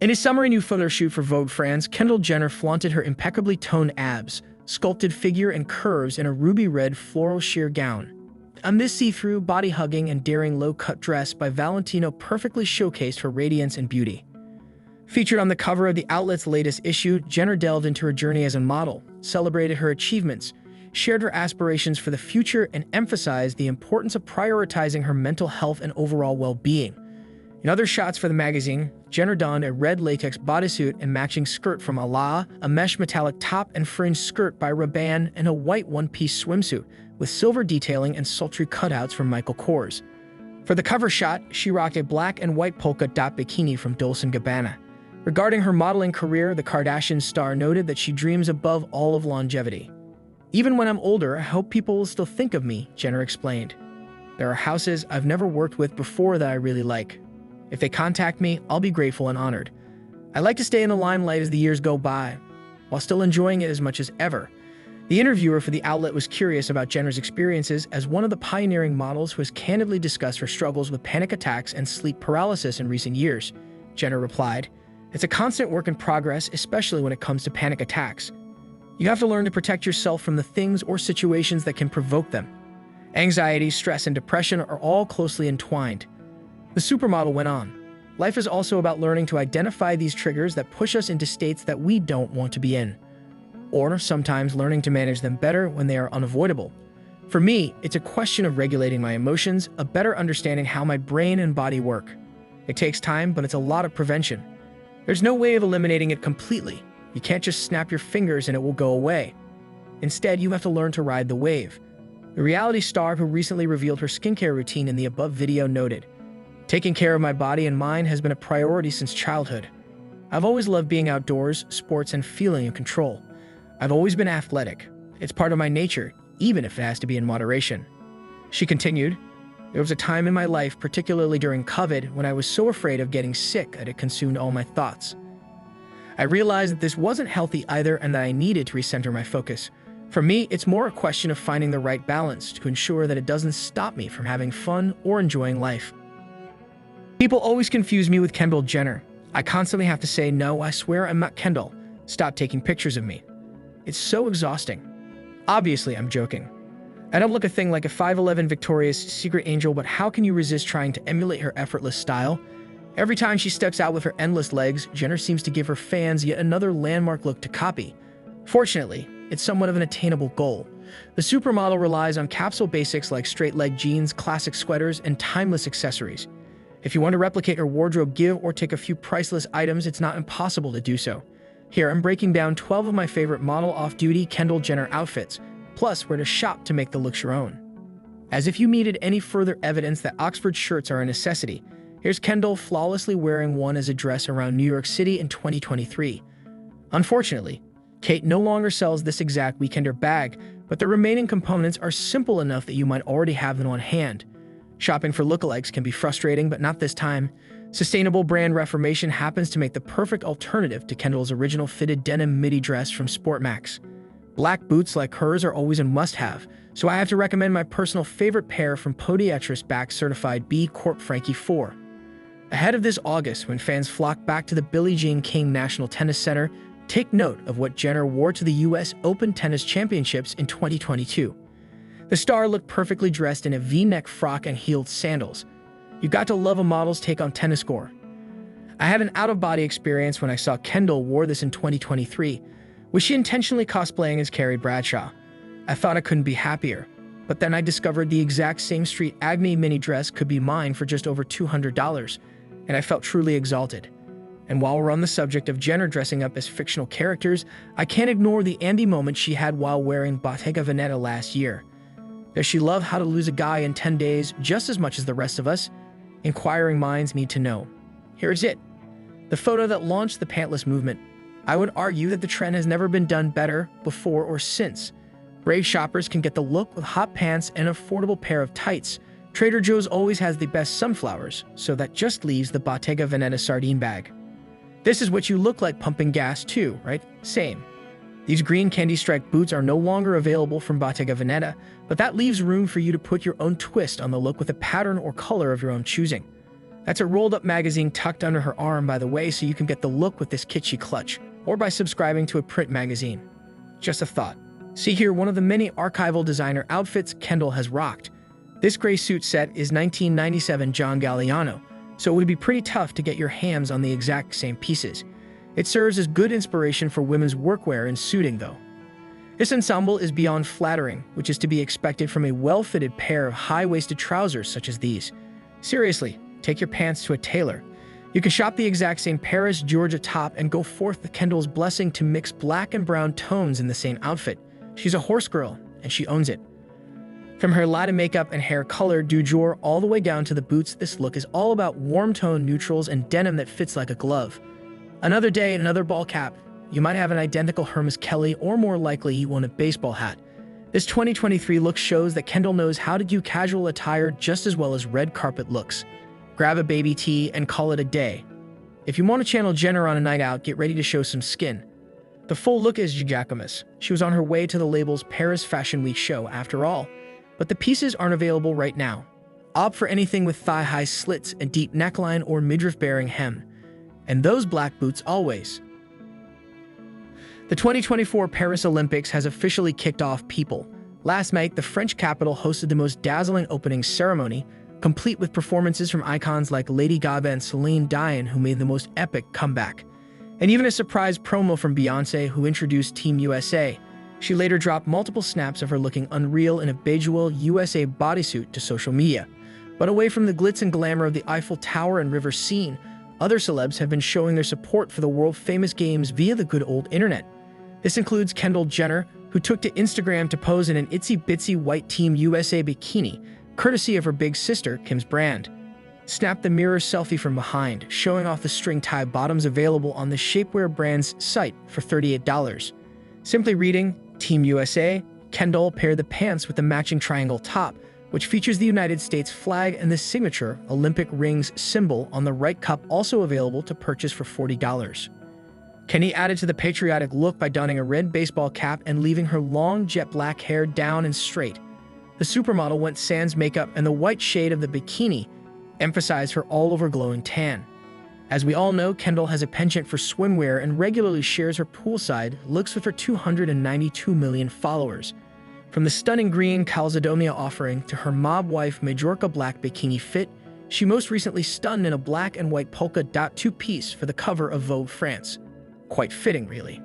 In a summery new photo shoot for Vogue France, Kendall Jenner flaunted her impeccably toned abs, sculpted figure, and curves in a ruby red floral sheer gown. This see-through, body-hugging, and daring low-cut dress by Valentino perfectly showcased her radiance and beauty. Featured on the cover of the outlet's latest issue, Jenner delved into her journey as a model, celebrated her achievements, shared her aspirations for the future, and emphasized the importance of prioritizing her mental health and overall well-being. In other shots for the magazine, Jenner donned a red latex bodysuit and matching skirt from Ala, a mesh metallic top and fringe skirt by Rabanne, and a white one-piece swimsuit with silver detailing and sultry cutouts from Michael Kors. For the cover shot, she rocked a black and white polka dot bikini from Dolce & Gabbana. Regarding her modeling career, the Kardashian star noted that she dreams above all of longevity. "Even when I'm older, I hope people will still think of me," Jenner explained. "There are houses I've never worked with before that I really like. If they contact me, I'll be grateful and honored. I like to stay in the limelight as the years go by, while still enjoying it as much as ever." The interviewer for the outlet was curious about Jenner's experiences as one of the pioneering models who has candidly discussed her struggles with panic attacks and sleep paralysis in recent years. Jenner replied, "It's a constant work in progress, especially when it comes to panic attacks. You have to learn to protect yourself from the things or situations that can provoke them. Anxiety, stress, and depression are all closely entwined." The supermodel went on, "Life is also about learning to identify these triggers that push us into states that we don't want to be in, or sometimes learning to manage them better when they are unavoidable. For me, it's a question of regulating my emotions, a better understanding how my brain and body work. It takes time, but it's a lot of prevention. There's no way of eliminating it completely. You can't just snap your fingers and it will go away. Instead, you have to learn to ride the wave." The reality star who recently revealed her skincare routine in the above video noted, "Taking care of my body and mind has been a priority since childhood. I've always loved being outdoors, sports, and feeling in control. I've always been athletic. It's part of my nature, even if it has to be in moderation." She continued, "There was a time in my life, particularly during COVID, when I was so afraid of getting sick that it consumed all my thoughts. I realized that this wasn't healthy either and that I needed to recenter my focus. For me, it's more a question of finding the right balance to ensure that it doesn't stop me from having fun or enjoying life. People always confuse me with Kendall Jenner. I constantly have to say, no, I swear I'm not Kendall. Stop taking pictures of me. It's so exhausting. Obviously, I'm joking. I don't look a thing like a 5'11" Victoria's Secret angel, but how can you resist trying to emulate her effortless style? Every time she steps out with her endless legs, Jenner seems to give her fans yet another landmark look to copy. Fortunately, it's somewhat of an attainable goal. The supermodel relies on capsule basics like straight-leg jeans, classic sweaters, and timeless accessories. If you want to replicate her wardrobe, give or take a few priceless items, it's not impossible to do so. Here, I'm breaking down 12 of my favorite model off-duty Kendall Jenner outfits, plus where to shop to make the looks your own. As if you needed any further evidence that Oxford shirts are a necessity, here's Kendall flawlessly wearing one as a dress around New York City in 2023. Unfortunately, Kate no longer sells this exact weekender bag, but the remaining components are simple enough that you might already have them on hand. Shopping for lookalikes can be frustrating, but not this time. Sustainable brand reformation happens to make the perfect alternative to Kendall's original fitted denim midi dress from Sportmax. Black boots like hers are always a must-have, so I have to recommend my personal favorite pair from Podiatrist back certified B Corp Frankie 4. Ahead of this August, when fans flock back to the Billie Jean King National Tennis Center, take note of what Jenner wore to the U.S. Open Tennis Championships in 2022. The star looked perfectly dressed in a V-neck frock and heeled sandals. You got to love a model's take on tennis score. I had an out-of-body experience when I saw Kendall wore this in 2023. Was she intentionally cosplaying as Carrie Bradshaw? I thought I couldn't be happier. But then I discovered the exact same Street Agni mini dress could be mine for just over $200, and I felt truly exalted. And while we're on the subject of Jenner dressing up as fictional characters, I can't ignore the Andy moment she had while wearing Bottega Veneta last year. Does she love How to Lose a Guy in 10 Days just as much as the rest of us? Inquiring minds need to know. Here's it. The photo that launched the pantless movement. I would argue that the trend has never been done better, before or since. Brave shoppers can get the look with hot pants and an affordable pair of tights. Trader Joe's always has the best sunflowers, so that just leaves the Bottega Veneta sardine bag. This is what you look like pumping gas too, right? Same. These green candy-striped boots are no longer available from Bottega Veneta, but that leaves room for you to put your own twist on the look with a pattern or color of your own choosing. That's a rolled-up magazine tucked under her arm, by the way, so you can get the look with this kitschy clutch, or by subscribing to a print magazine. Just a thought. See here one of the many archival designer outfits Kendall has rocked. This gray suit set is 1997 John Galliano, so it would be pretty tough to get your hands on the exact same pieces. It serves as good inspiration for women's workwear and suiting, though. This ensemble is beyond flattering, which is to be expected from a well-fitted pair of high-waisted trousers such as these. Seriously, take your pants to a tailor. You can shop the exact same Paris, Georgia top and go forth with Kendall's blessing to mix black and brown tones in the same outfit. She's a horse girl, and she owns it. From her latte makeup and hair color du jour all the way down to the boots, this look is all about warm-tone neutrals and denim that fits like a glove. Another day, another ball cap. You might have an identical Hermes Kelly, or more likely you own a baseball hat. This 2023 look shows that Kendall knows how to do casual attire just as well as red carpet looks. Grab a baby tee and call it a day. If you want to channel Jenner on a night out, get ready to show some skin. The full look is Jacquemus. She was on her way to the label's Paris Fashion Week show after all, but the pieces aren't available right now. Opt for anything with thigh-high slits, a deep neckline, or midriff-bearing hem. And those black boots always. The 2024 Paris Olympics has officially kicked off, people. Last night, the French capital hosted the most dazzling opening ceremony, complete with performances from icons like Lady Gaga and Celine Dion, who made the most epic comeback. And even a surprise promo from Beyoncé, who introduced Team USA. She later dropped multiple snaps of her looking unreal in a Bejeweled USA bodysuit to social media. But away from the glitz and glamour of the Eiffel Tower and river scene, other celebs have been showing their support for the world-famous games via the good old internet. This includes Kendall Jenner, who took to Instagram to pose in an itsy-bitsy white Team USA bikini, courtesy of her big sister, Kim's brand. Snapped the mirror selfie from behind, showing off the string-tie bottoms available on the shapewear brand's site for $38. Simply reading, Team USA, Kendall paired the pants with the matching triangle top, which features the United States flag and the signature Olympic rings symbol on the right cup, also available to purchase for $40. Kenny added to the patriotic look by donning a red baseball cap and leaving her long jet black hair down and straight. The supermodel went sans makeup, and the white shade of the bikini emphasized her all-over glowing tan. As we all know, Kendall has a penchant for swimwear and regularly shares her poolside looks with her 292 million followers. From the stunning green Calzedonia offering to her mob wife Majorca black bikini fit, she most recently stunned in a black and white polka dot two-piece for the cover of Vogue France. Quite fitting, really.